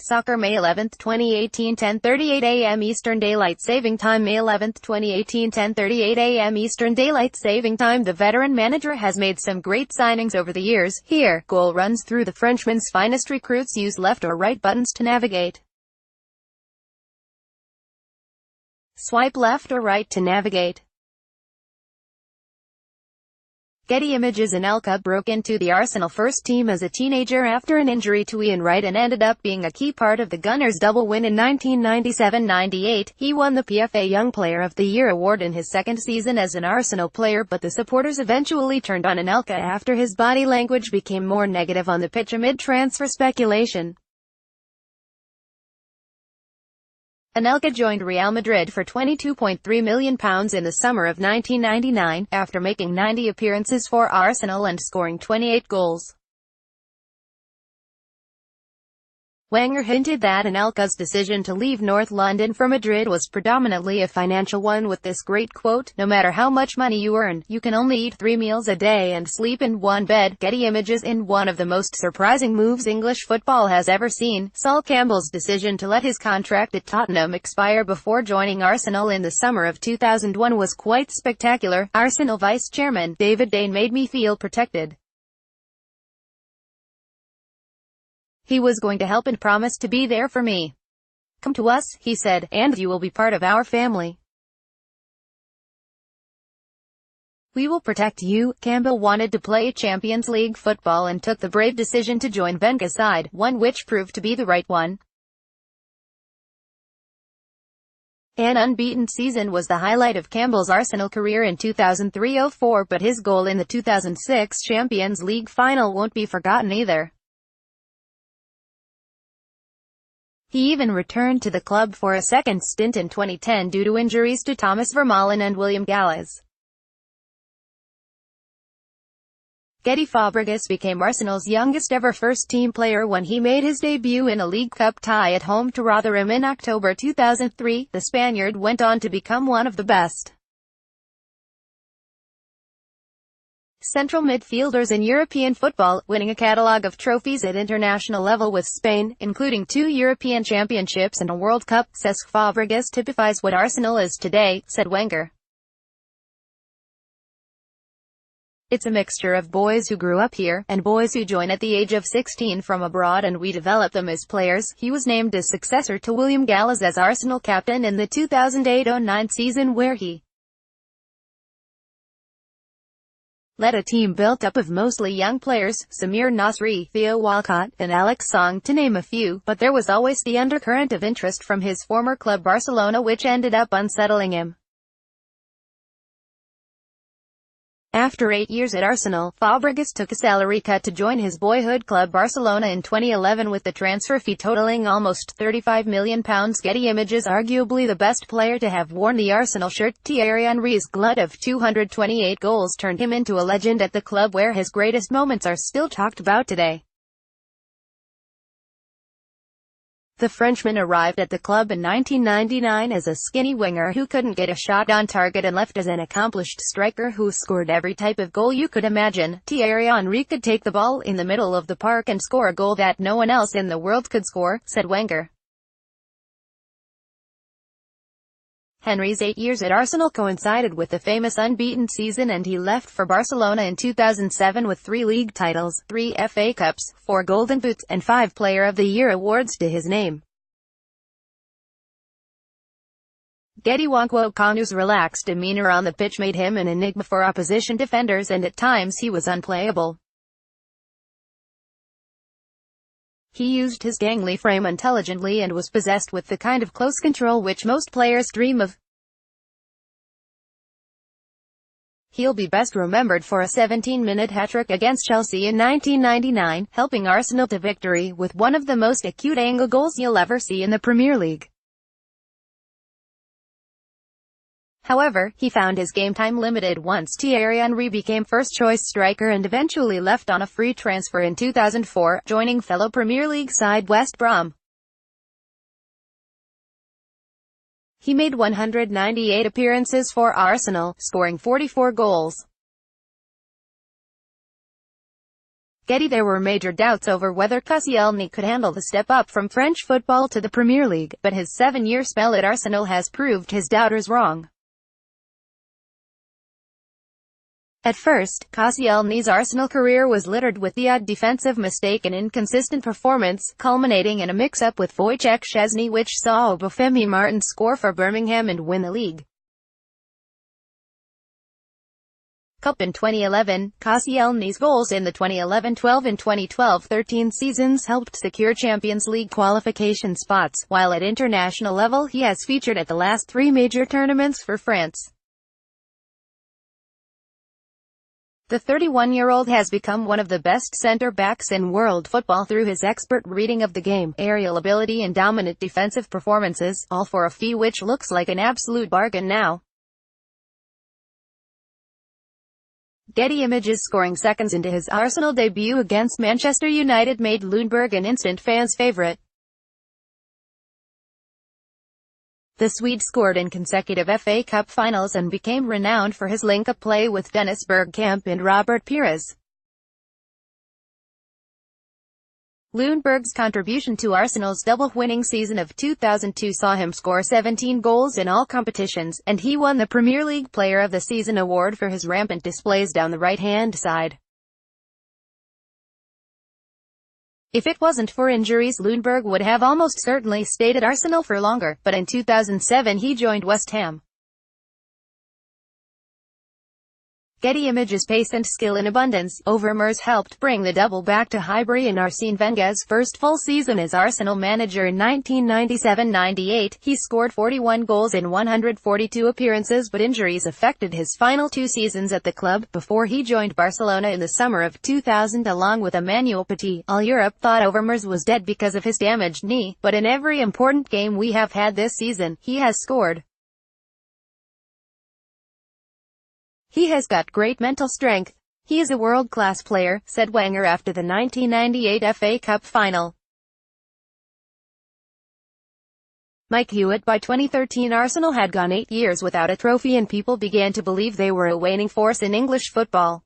Soccer, May 11, 2018, 10:38 a.m. Eastern Daylight Saving Time. May 11, 2018, 10:38 a.m. Eastern Daylight Saving Time. The veteran manager has made some great signings over the years. Here, goal runs through the Frenchman's finest recruits. Use left or right buttons to navigate. Swipe left or right to navigate. Getty Images. Anelka broke into the Arsenal first team as a teenager after an injury to Ian Wright and ended up being a key part of the Gunners' double win in 1997-98. He won the PFA Young Player of the Year award in his second season as an Arsenal player, but the supporters eventually turned on Anelka after his body language became more negative on the pitch amid transfer speculation. Anelka joined Real Madrid for £22.3 million in the summer of 1999, after making 90 appearances for Arsenal and scoring 28 goals. Wenger hinted that Anelka's decision to leave North London for Madrid was predominantly a financial one, with this great quote: "No matter how much money you earn, you can only eat 3 meals a day and sleep in one bed." Getty Images. In one of the most surprising moves English football has ever seen, Sol Campbell's decision to let his contract at Tottenham expire before joining Arsenal in the summer of 2001 was quite spectacular. Arsenal vice-chairman David Dane made me feel protected. He was going to help and promised to be there for me. "Come to us," he said, "and you will be part of our family. We will protect you." Campbell wanted to play Champions League football and took the brave decision to join Wenger's side, one which proved to be the right one. An unbeaten season was the highlight of Campbell's Arsenal career in 2003-04, but his goal in the 2006 Champions League final won't be forgotten either. He even returned to the club for a second stint in 2010 due to injuries to Thomas Vermaelen and William Gallas. Getty. Fabregas became Arsenal's youngest ever first-team player when he made his debut in a League Cup tie at home to Rotherham in October 2003. The Spaniard went on to become one of the best central midfielders in European football, winning a catalogue of trophies at international level with Spain, including 2 European Championships and a World Cup. Cesc Fabregas typifies what Arsenal is today, said Wenger. "It's a mixture of boys who grew up here, and boys who join at the age of 16 from abroad, and we develop them as players." He was named as successor to William Gallas as Arsenal captain in the 2008-09 season, where he led a team built up of mostly young players, Samir Nasri, Theo Walcott, and Alex Song, to name a few, but there was always the undercurrent of interest from his former club Barcelona, which ended up unsettling him. After 8 years at Arsenal, Fabregas took a salary cut to join his boyhood club Barcelona in 2011, with the transfer fee totaling almost £35 million. Getty Images. Arguably the best player to have worn the Arsenal shirt, Thierry Henry's glut of 228 goals turned him into a legend at the club, where his greatest moments are still talked about today. The Frenchman arrived at the club in 1999 as a skinny winger who couldn't get a shot on target, and left as an accomplished striker who scored every type of goal you could imagine. Thierry Henry could take the ball in the middle of the park and score a goal that no one else in the world could score, said Wenger. Henry's 8 years at Arsenal coincided with the famous unbeaten season, and he left for Barcelona in 2007 with 3 league titles, 3 FA Cups, 4 Golden Boots, and 5 Player of the Year awards to his name. Getty. Nwankwo Kanu's relaxed demeanor on the pitch made him an enigma for opposition defenders, and at times he was unplayable. He used his gangly frame intelligently and was possessed with the kind of close control which most players dream of. He'll be best remembered for a 17-minute hat-trick against Chelsea in 1999, helping Arsenal to victory with one of the most acute angle goals you'll ever see in the Premier League. However, he found his game time limited once Thierry Henry became first-choice striker and eventually left on a free transfer in 2004, joining fellow Premier League side West Brom. He made 198 appearances for Arsenal, scoring 44 goals. Getty. There were major doubts over whether Koscielny could handle the step up from French football to the Premier League, but his 7-year spell at Arsenal has proved his doubters wrong. At first, Koscielny's Arsenal career was littered with the odd defensive mistake and inconsistent performance, culminating in a mix-up with Wojciech Szczesny which saw Obafemi Martin score for Birmingham and win the league. Cup in 2011, Koscielny's goals in the 2011-12 and 2012-13 seasons helped secure Champions League qualification spots, while at international level he has featured at the last 3 major tournaments for France. The 31-year-old has become one of the best centre-backs in world football through his expert reading of the game, aerial ability and dominant defensive performances, all for a fee which looks like an absolute bargain now. Getty Images. Scoring seconds into his Arsenal debut against Manchester United made Ljungberg an instant fans' favourite. The Swede scored in consecutive FA Cup finals and became renowned for his link-up play with Dennis Bergkamp and Robert Pires. Ljungberg's contribution to Arsenal's double-winning season of 2002 saw him score 17 goals in all competitions, and he won the Premier League Player of the Season award for his rampant displays down the right-hand side. If it wasn't for injuries, Ljungberg would have almost certainly stayed at Arsenal for longer, but in 2007 he joined West Ham. Getty Images. Pace and skill in abundance. Overmars helped bring the double back to Highbury in Arsene Wenger's first full season as Arsenal manager in 1997-98. He scored 41 goals in 142 appearances, but injuries affected his final 2 seasons at the club, before he joined Barcelona in the summer of 2000 along with Emmanuel Petit. All Europe thought Overmars was dead because of his damaged knee, but in every important game we have had this season, he has scored. He has got great mental strength. He is a world-class player, said Wenger after the 1998 FA Cup final. Mike Hewitt. By 2013 Arsenal had gone 8 years without a trophy and people began to believe they were a waning force in English football.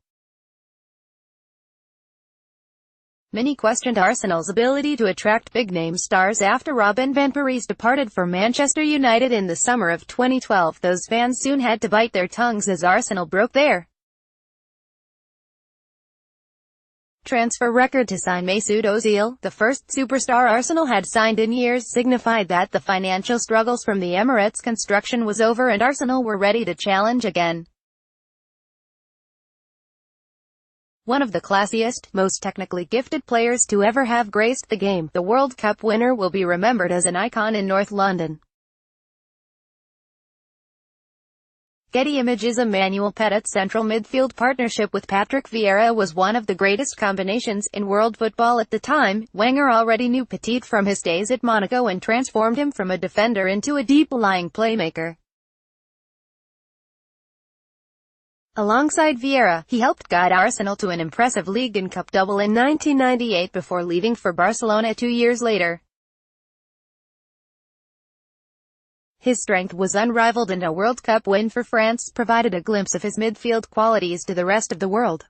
Many questioned Arsenal's ability to attract big-name stars after Robin van Persie departed for Manchester United in the summer of 2012. Those fans soon had to bite their tongues as Arsenal broke their transfer record to sign Mesut Ozil, the first superstar Arsenal had signed in years, signified that the financial struggles from the Emirates construction was over and Arsenal were ready to challenge again. One of the classiest, most technically gifted players to ever have graced the game, the World Cup winner will be remembered as an icon in North London. Getty Images. Emmanuel Petit's central midfield partnership with Patrick Vieira was one of the greatest combinations in world football at the time. Wenger already knew Petit from his days at Monaco and transformed him from a defender into a deep-lying playmaker. Alongside Vieira, he helped guide Arsenal to an impressive League and Cup double in 1998 before leaving for Barcelona 2 years later. His strength was unrivaled and a World Cup win for France provided a glimpse of his midfield qualities to the rest of the world.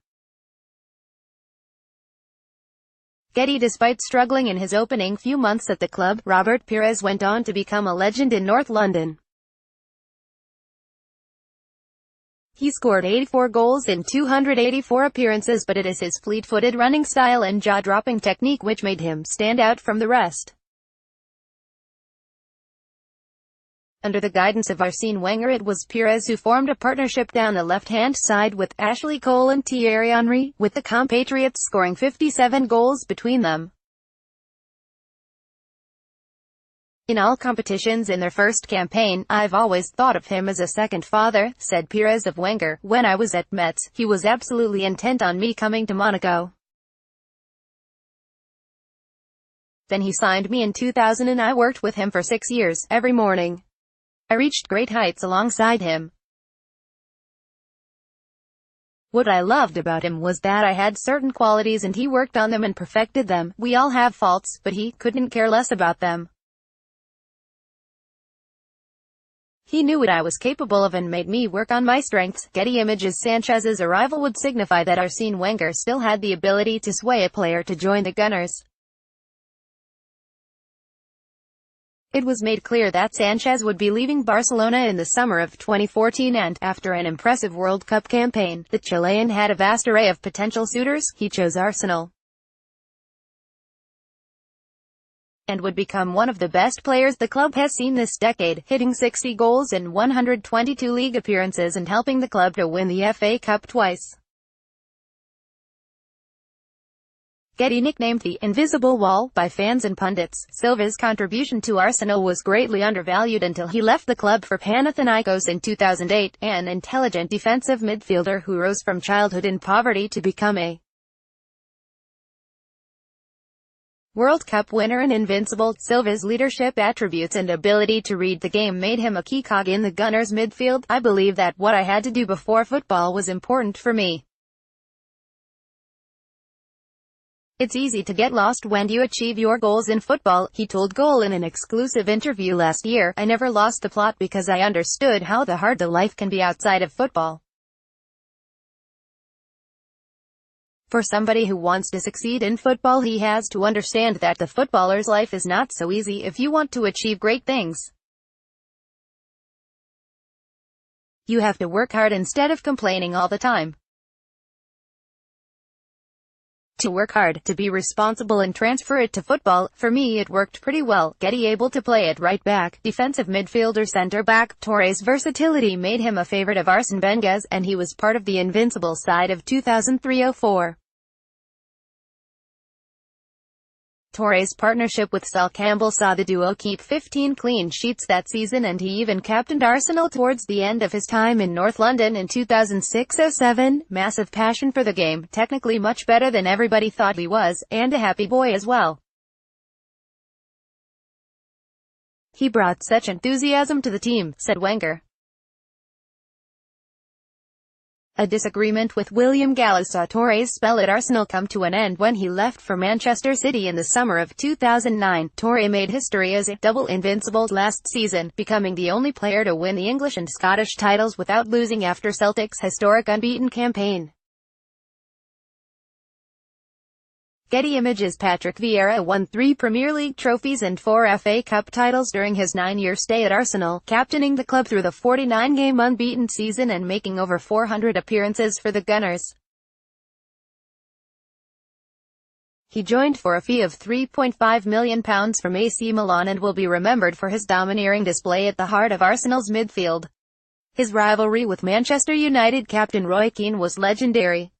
Getty. Despite struggling in his opening few months at the club, Robert Pires went on to become a legend in North London. He scored 84 goals in 284 appearances, but it is his fleet-footed running style and jaw-dropping technique which made him stand out from the rest. Under the guidance of Arsene Wenger, it was Pires who formed a partnership down the left-hand side with Ashley Cole and Thierry Henry, with the compatriots scoring 57 goals between them. In all competitions in their first campaign, I've always thought of him as a second father, said Pires of Wenger. When I was at Metz, he was absolutely intent on me coming to Monaco. Then he signed me in 2000 and I worked with him for 6 years, every morning. I reached great heights alongside him. What I loved about him was that I had certain qualities and he worked on them and perfected them. We all have faults, but he couldn't care less about them. He knew what I was capable of and made me work on my strengths. Getty Images. Sanchez's arrival would signify that Arsene Wenger still had the ability to sway a player to join the Gunners. It was made clear that Sanchez would be leaving Barcelona in the summer of 2014 and, after an impressive World Cup campaign, the Chilean had a vast array of potential suitors. He chose Arsenal and would become one of the best players the club has seen this decade, hitting 60 goals in 122 league appearances and helping the club to win the FA Cup twice. Getty nicknamed the "Invisible Wall" by fans and pundits. Silva's contribution to Arsenal was greatly undervalued until he left the club for Panathinaikos in 2008, an intelligent defensive midfielder who rose from childhood in poverty to become a World Cup winner and invincible. Silva's leadership attributes and ability to read the game made him a key cog in the Gunners' midfield. I believe that what I had to do before football was important for me. It's easy to get lost when you achieve your goals in football, he told Goal in an exclusive interview last year. I never lost the plot because I understood how hard the life can be outside of football. For somebody who wants to succeed in football, he has to understand that the footballer's life is not so easy if you want to achieve great things. You have to work hard instead of complaining all the time. To work hard, to be responsible and transfer it to football. For me it worked pretty well. Getty able to play at right back, defensive midfielder, centre back. Torre's versatility made him a favourite of Arsene Wenger, and he was part of the invincible side of 2003-04. Torre's partnership with Sol Campbell saw the duo keep 15 clean sheets that season, and he even captained Arsenal towards the end of his time in North London in 2006-07. Massive passion for the game, technically much better than everybody thought he was, and a happy boy as well. He brought such enthusiasm to the team, said Wenger. A disagreement with William Gallas saw Torre's spell at Arsenal come to an end when he left for Manchester City in the summer of 2009. Torre made history as a double invincible last season, becoming the only player to win the English and Scottish titles without losing after Celtic's historic unbeaten campaign. Getty Images. Patrick Vieira won 3 Premier League trophies and 4 FA Cup titles during his 9-year stay at Arsenal, captaining the club through the 49-game unbeaten season and making over 400 appearances for the Gunners. He joined for a fee of £3.5 million from AC Milan and will be remembered for his domineering display at the heart of Arsenal's midfield. His rivalry with Manchester United captain Roy Keane was legendary.